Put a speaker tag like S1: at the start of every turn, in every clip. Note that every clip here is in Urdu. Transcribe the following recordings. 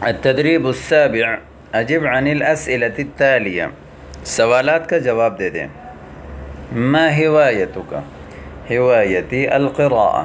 S1: التدریب السابع اجب عن الاسئلة التالية، سوالات کا جواب دے دیں۔ ما هوايتك؟ هوايتي القراءة.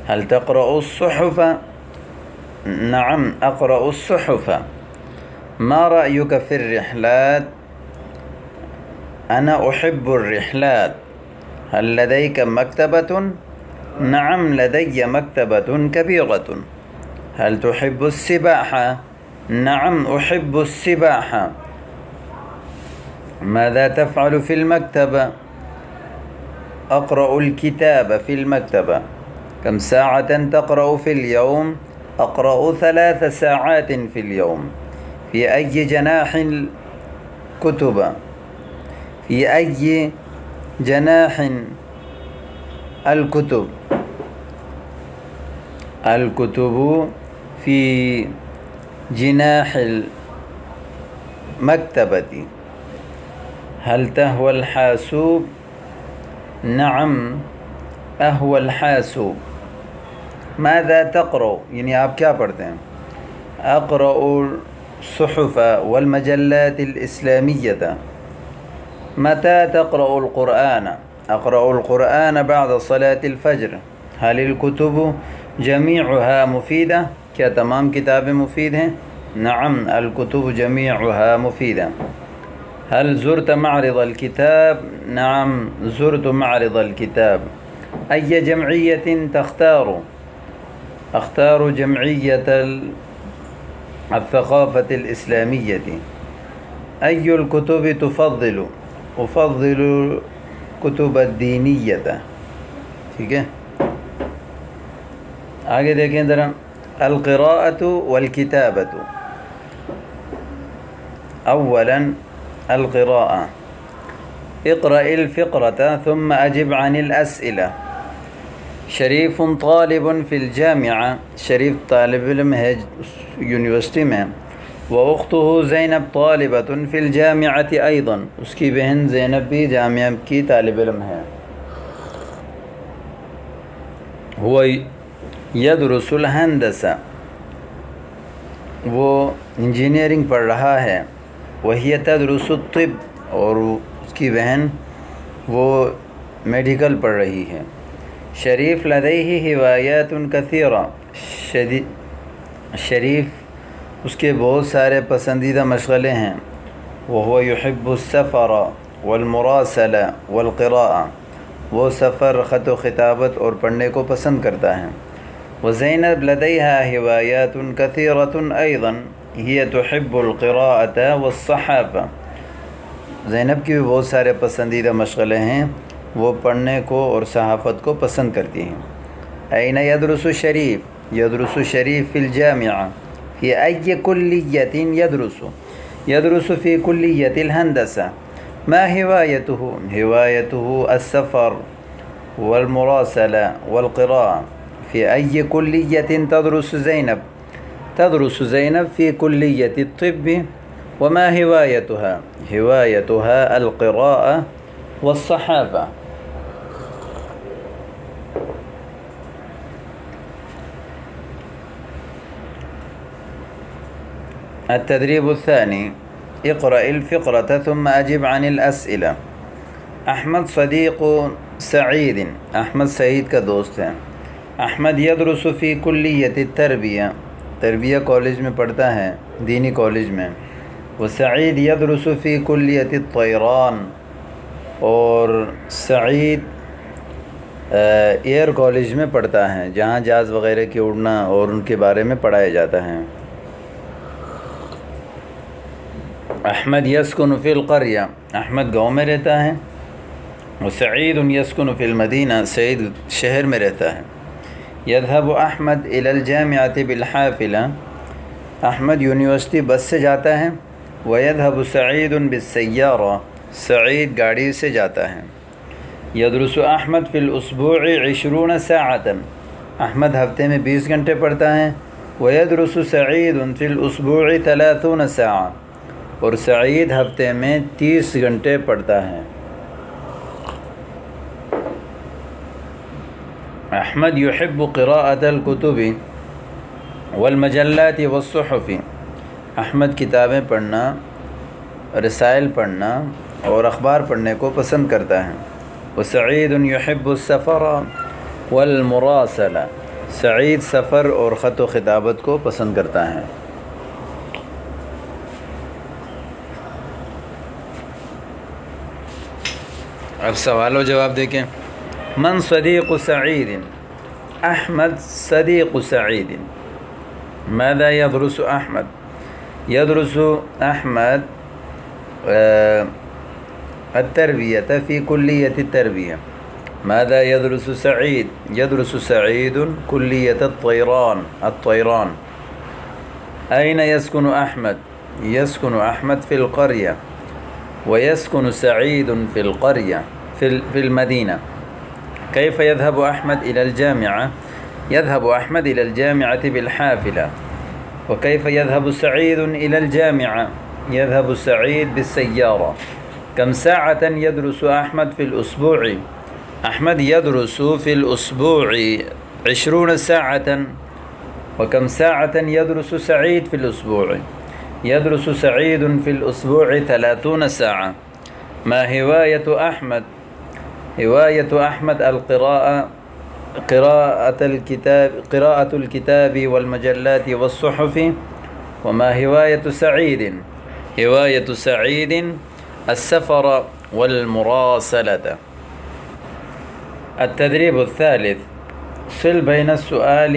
S1: هل تقرأ الصحف؟ نعم أقرأ الصحف. ما رأيك في الرحلات؟ أنا أحب الرحلات. هل لديك مكتبة؟ نعم لدي مكتبة كبيرة. هل تحب السباحة؟ نعم أحب السباحة. ماذا تفعل في المكتبة؟ أقرأ الكتاب في المكتبة. كم ساعة تقرأ في اليوم؟ أقرأ 3 ساعات في اليوم. في أي جناح الكتب؟ في أي جناح الكتب؟ الكتب في جناح المكتبة. هل تهوى الحاسوب؟ نعم أهوى الحاسوب. ماذا تقرأ؟ یعنی آپ کیا پڑھتے ہیں؟ أقرأ الصحف والمجلات الإسلامية. متى تقرأ القرآن؟ أقرأ القرآن بعد صلاة الفجر. هل الكتب جميعها مفيدة؟ کیا تمام کتابیں مفید ہیں؟ نعم الكتب جميعها مفيدة. هل زرت معرض الكتاب؟ نعم زرت معرض الكتاب. أي جمعية تختار؟ أختار جمعية الثقافة الإسلامية. أي الكتب تفضل؟ أفضل كتب الدينية. ٹھیک ہے، آگے دیکھیں ذرا۔ القراءة والكتابة. أولا القراءة. اقرأ الفقرة ثم أجب عن الأسئلة. شریف طالب في الجامعة. شریف طالب علم ہے یونیورسٹی میں. وأخته زینب طالبة في الجامعة أيضا. اس کی بہن زینب بھی جامعہ کی طالب علم ہے. هو يدرس الهندسة. وہ انجینئرنگ پڑھ رہا ہے. وهي تدرس الطب. اور اس کی بہن وہ میڈیکل پڑھ رہی ہے. شریف لديه هوايات كثيرة. شریف اس کے بہت سارے پسندیدہ مشغلے ہیں. وهو يحب السفر والمراسلة والقراءة. وہ سفر، خط و خطابت اور پڑھنے کو پسند کرتا ہے. وزینب لديها هوايات كثيرة أيضا. هي تحب القراءة والصحافة. زینب کی بھی بہت سارے پسندیدہ مشغلے ہیں، وہ پڑھنے کو اور صحافت کو پسند کرتی ہیں. أين يدرس شریف؟ يدرس شریف في الجامعة. في أي كلية يدرس؟ يدرس في كلية الهندسة. ما هوايته؟ هوايته السفر والمراسلة والقراءة. في أي كلية تدرس زينب؟ تدرس زينب في كلية الطب. وما هوايتها؟ هوايتها القراءة والصحافة. التدريب الثاني اقرأ الفقرة ثم أجب عن الأسئلة. احمد صدیق سعید. احمد سعید کا دوست ہے. احمد يدرس في كلية التربية. تربیہ کالج میں پڑھتا ہے، دینی کالج میں. وسعید يدرس في كلية الطيران. اور سعید ایئر کالج میں پڑھتا ہے، جہاں جہاز وغیرہ کی اڑنا اور ان کے بارے میں پڑھایا جاتا ہے. احمد يسكن في القرية. احمد گاؤں میں رہتا ہے. وسعید يسكن في المدينة. سعید شہر میں رہتا ہے. يذهب احمد الى الجامعة بالحافلة. احمد یونیورسٹی بس سے جاتا ہے. ويذهب سعید بالسيارة. سعید گاڑی سے جاتا ہے. يدرس احمد في الاسبوع 20 ساعة. احمد ہفتے میں 20 گھنٹے پڑھتا ہے. ويدرس سعید في الاسبوع 30 ساعة. اور سعید ہفتے میں 30 گھنٹے پڑھتا ہے. احمد يحب قراءة الكتب. والمجلات والصحف، احمد کتابیں پڑھنا، رسائل پڑھنا اور اخبار پڑھنے کو پسند کرتا ہے۔ وسعید يحب السفر والمراسلة، سعید سفر اور خط و خطابت کو پسند کرتا ہے۔ اب سوال و جواب دیکھیں۔ من صدیق سعید؟ احمد صدیق سعید۔ ماذا يدرس احمد؟ يدرس احمد التربية في كلية التربية۔ ماذا يدرس سعيد؟ يدرس سعيد كلية الطيران۔ أين يسكن أحمد؟ يسكن أحمد في القرية، ويسكن سعيد في القرية في المدينة۔ كيف يذهب أحمد إلى الجامعة؟ يذهب أحمد إلى الجامعة بالحافلة۔ وكيف يذهب سعيد إلى الجامعة؟ يذهب سعيد بالسيارة۔ كم ساعة يدرس أحمد في الأسبوع؟ أحمد يدرس في الأسبوع 20 ساعة۔ وكم ساعة يدرس سعيد في الأسبوع؟ يدرس سعيد في الأسبوع 30 ساعة۔ ما هواية أحمد؟ هواية أحمد القراءة، قراءة الكتاب والمجلات والصحف۔ وما هواية سعيد؟ هواية سعيد السفر والمراسلة۔ التدريب الثالث، صل بين السؤال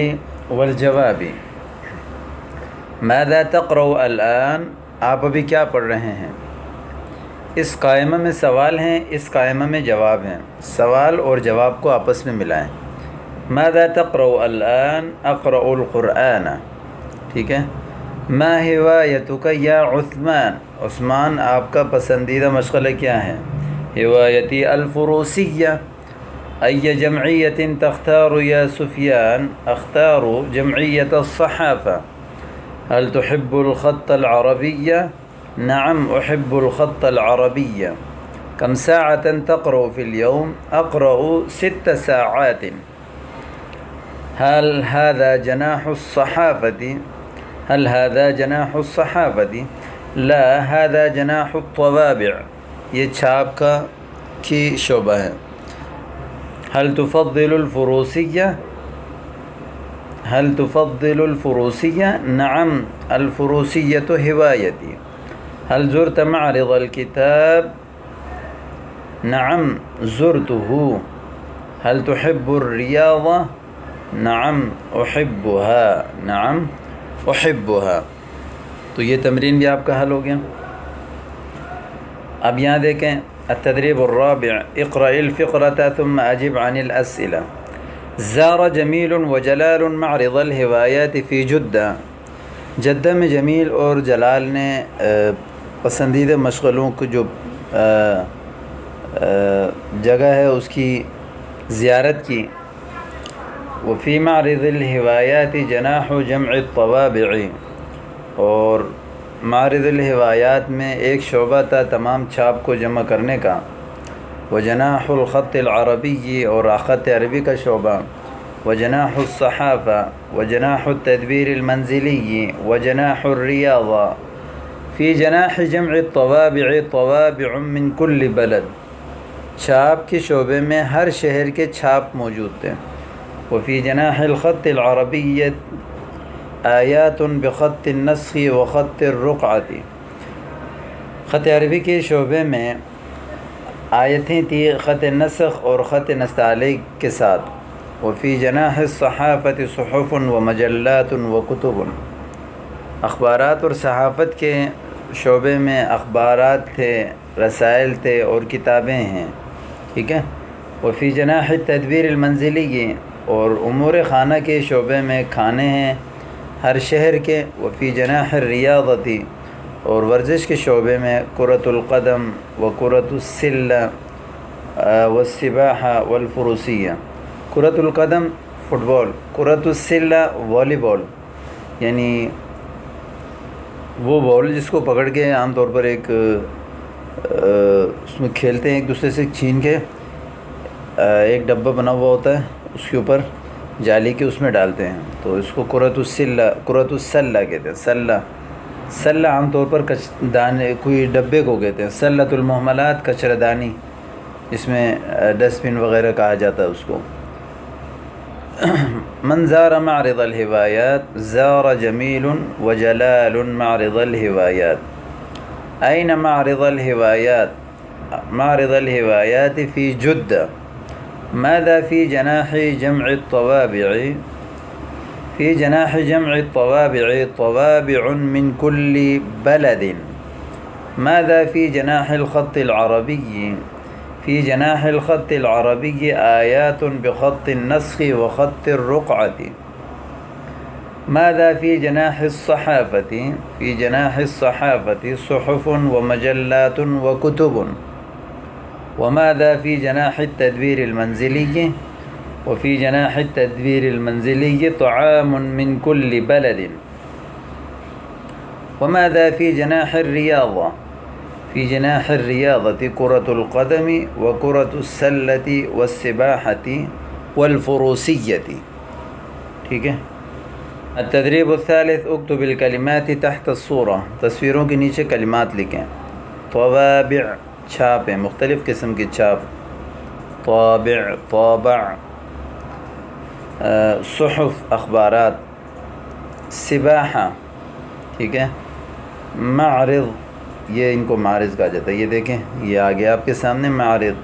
S1: والجواب۔ ماذا تقرأ الآن؟ آپ ابھی کیا پڑھ رہے ہیں؟ اس قائمہ میں سوال ہیں، اس قائمہ میں جواب ہیں، سوال اور جواب کو آپس میں ملائیں۔ ماذا تقرأ الآن؟ اقرأ القرآن۔ ٹھیک ہے۔ ما هوايتك یا عثمان؟ عثمان آپ کا پسندیدہ مشغلہ کیا ہے؟ هوايتي الفروسية۔ أي جمعية تختار يا سفيان؟ أختار جمعية الصحافة۔ هل تحب الخط العربي؟ نعم أحب الخط العربي۔ كم ساعة تقرأ في اليوم؟ أقرأ 6 ساعات۔ هل هذا جناح الصحافة؟ هل هذا جناح الصحافة؟ لا هذا جناح الطوابع، یہ چھاپ کی شعبہ ہے۔ هل تفضل الفروسية؟ هل تفضل الفروسية؟ نعم الفروسية هوايتي۔ هل زرت معرض الكتاب؟ نعم زرته۔ هل تحب الرياضة؟ نعم أحبها۔ نعم أحبها۔ تو یہ تمرین بھی آپ کا حل ہو گیا۔ اب یہاں دیکھیں التدریب الرابع، اقرأ الفقرة ثم أجب عن الأسئلة۔ زار جمیل وجلال معرض الهوايات في جدہ۔ جدہ میں جمیل اور جلال نے پسندیدہ مشغلوں کو جو جگہ ہے اس کی زیارت کی۔ وفي معرض الهوايات جناح جمع الطوابع، اور معرض الهوايات میں ایک شعبہ تھا تمام چھاپ کو جمع کرنے کا۔ وجناح الخط العربی، اور خط عربی کا شعبہ۔ وجناح الصحافة، وجناح التدبیر المنزلی، وجناح الریاضة۔ فی جناح جمع الطوابع طوابع من كل بلد، چھاپ کے شعبے میں ہر شہر کے چھاپ موجود تھے۔ وفي جناح الخط العربي آیات بخط النسخ وخط الرقعة، خط عربی کے شعبے میں آیتیں تھیں خط نسخ اور خط نستعلیق کے ساتھ۔ وفي جناح الصحافة صحف ومجلات وكتب، اخبارات اور صحافت کے شعبے میں اخبارات تھے، رسائل تھے اور کتابیں ہیں۔ ٹھیک ہے۔ وفي جناح التدبیر المنزلی، اور امور خانہ کے شعبے میں کھانے ہیں ہر شہر کے۔ وفي جناح الریاضة، اور ورزش کے شعبے میں کرۃ القدم وکرۃ السلہ والسباحہ والفروسیہ۔ کرۃ القدم فٹ بال، کرۃ السلہ والی بال، یعنی وہ بال جس کو پکڑ کے عام طور پر ایک اس میں کھیلتے ہیں ایک دوسرے سے چھین کے، ایک ڈبہ بنا ہوا ہوتا ہے اس کے اوپر جالی کے اس میں ڈالتے ہیں، تو اس کو کرۃ السلہ کہتے ہیں۔ سلہ عام طور پر دانے کوئی ڈبے کو کہتے ہیں، سلۃ المحملات کچرہ دانی، اس میں ڈسٹ بن وغیرہ کہا جاتا ہے اس کو۔ من زار معرض الهوايات زار جمیل وجلال معرض الهوايات۔ أين معرض الهوايات؟ معرض الهوايات في جدة۔ ماذا في جناح جمع الطوابع؟ في جناح جمع الطوابع طوابع من كل بلد۔ ماذا في جناح الخط العربي؟ في جناح الخط العربي آيات بخط النسخ وخط الرقعة۔ ماذا في جناح الصحافة؟ في جناح الصحافة صحف ومجلات وكتب۔ وماذا في جناح التدبير المنزلي؟ وفي جناح التدبير المنزلي طعام من كل بلد۔ وماذا في جناح الرياضة؟ في جناح الرياضة كرة القدم وكرة السلة والسباحة والفروسية۔ ٹھیک ہے۔ التدریب الثالث اکتب الکلمات تحت الصورة، تصویروں کے نیچے کلمات لکھیں۔ طوابع چھاپ ہیں، مختلف قسم کی چھاپ، طابع، طابع، صحف اخبارات، سباحہ، ٹھیک ہے، معرض، یہ ان کو معرض کہا جاتا ہے، یہ دیکھیں یہ آگے آپ کے سامنے معرض،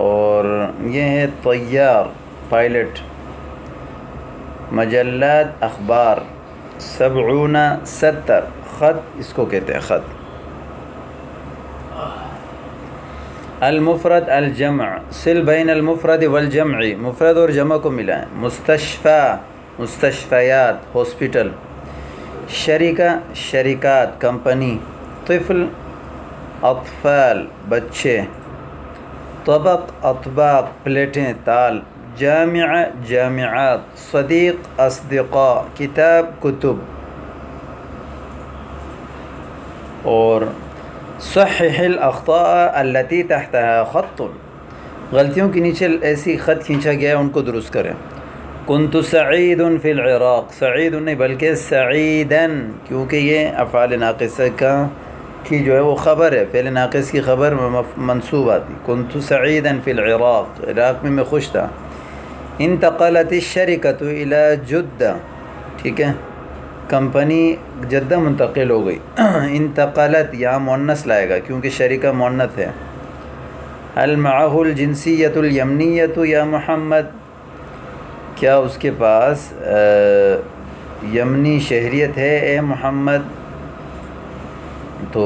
S1: اور یہ ہے طیار، پائلٹ، مجلات اخبار، 70 خط اس کو کہتے ہیں خط۔ المفرد الجمع، صل بین المفرد والجمع، مفرد اور جمع کو ملائیں۔ مستشفى، مستشفیات، ہاسپٹل۔ شریکہ، شریکات، کمپنی۔ طفل، اطفال، بچے۔ طبق، اطباق، پلیٹیں، تال۔ جامعہ، جامعات۔ صدیق، اصدقاء۔ کتاب، کتب۔ اور صحح الاخطاء التي تحتها خط، غلطیوں کے نیچے ایسی خط کھینچا گیا ہے ان کو درست کریں۔ كنت سعید فی العراق، سعید نہیں بلکہ سعیدا، کیونکہ یہ افعال ناقصہ کی جو ہے وہ خبر ہے، فعل ناقص کی خبر منصوب آتی۔ كنت سعیدا فی العراق، عراق میں خوش تھا۔ انتقلت الشرکۃ الی جدہ، ٹھیک ہے، کمپنی جدہ منتقل ہو گئی۔ انتقلت یہاں مؤنث لائے گا کیونکہ شریکہ مؤنث ہے۔ هل معه الجنسیۃ الیمنیۃ یا محمد، کیا اس کے پاس یمنی شہریت ہے اے محمد؟ تو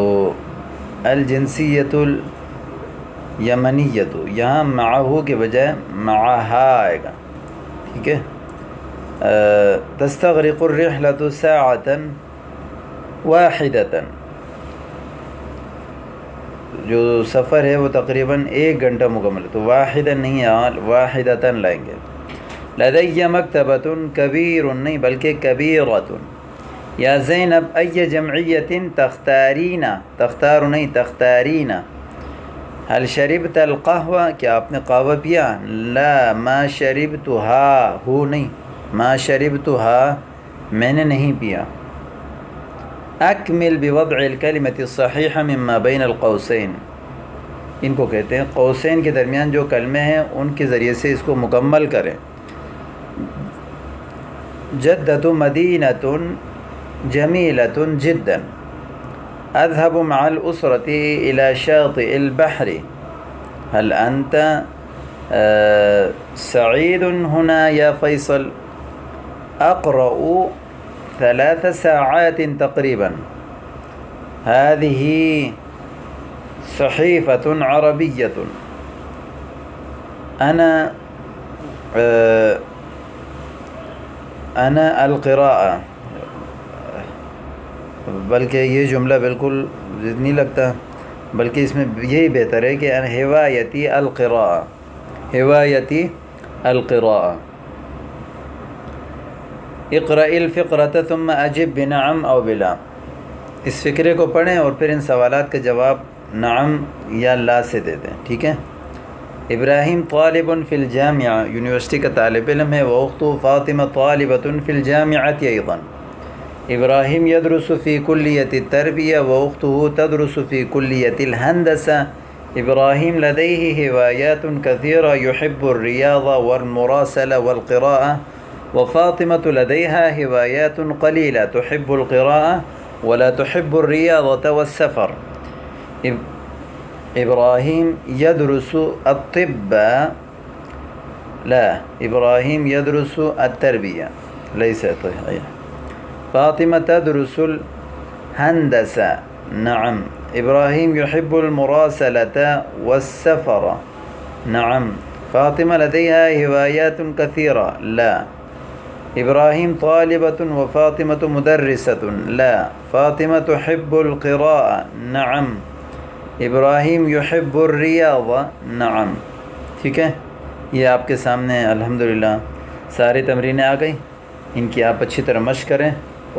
S1: الجنسیۃ الیمنیۃ، یہاں معه کے بجائے معها آئے گا، ٹھیک ہے۔ تستغرق الرحلة ساعة واحدة، جو سفر ہے وہ تقریباً 1 گھنٹہ مکمل ہے، تو واحدہ نہیں واحدۃ لائیں گے۔ لدی مکتبۃ کبیر نہیں بلکہ کبیرۃ۔ یا زینب ای جمعیۃ تختارین، تختار نہیں تختارین۔ هل شربت القهوہ، کیا آپ نے قہوہ پیا؟ لا ما شربتها، ہو نہیں ما شربتها، میں نے نہیں پیا۔ اکمل بوضع الکلمۃ الصحیحہ مما بین القوسین، ان کو کہتے ہیں قوسین کے درمیان جو کلمے ہیں ان کے ذریعے سے اس کو مکمل کریں۔ جدۃ مدینۃ جمیلۃ جدا۔ اذهب مع الأسرة إلى شاطئ البحر۔ هل أنت سعيد هنا يا فيصل؟ أقرأ 3 ساعات تقريبا۔ هذه صحيفة عربية۔ أنا القراءة، بلکہ یہ جملہ بالکل نہیں لگتا، بلکہ اس میں یہی بہتر ہے کہ ہوایتی القراءة، ہوایتی القراءة۔ اقرأ الفقرة ثم اجب بنعم او بلا، اس فقرے کو پڑھیں اور پھر ان سوالات کا جواب نعم یا لا سے دے دیں، ٹھیک ہے۔ ابراہیم طالب فی الجامعہ یونیورسٹی کا طالب علم ہے، وأخته فاطمہ طالبۃ فی الجامعۃ ایضا. ابراہیم یدرس فی کلیۃ التربیہ وأخته تدرس فی کلیۃ الہندسہ. ابراہیم لدیہ ہوايات کثیرہ يحب الریاضة والمراسلة والقراءة، وفاطمة لديها هوايات قليلة تحب القراءة ولا تحب الرياضة والسفر. إبراهيم يدرس الطب، لا، إبراهيم يدرس التربية ليس صحيح. فاطمة تدرس الهندسة، نعم. إبراهيم يحب المراسلة والسفر، نعم. فاطمة لديها هوايات كثيرة، لا. إبراهيم طالبة وفاطمة مدرسة، لا. فاطمة تحب القراءة، نعم. ابراہیم یحب الریاضة، نعم. ٹھیک ہے، یہ آپ کے سامنے الحمدللہ ساری تمرینیں آ گئی. ان کی آپ اچھی طرح مشق کریں.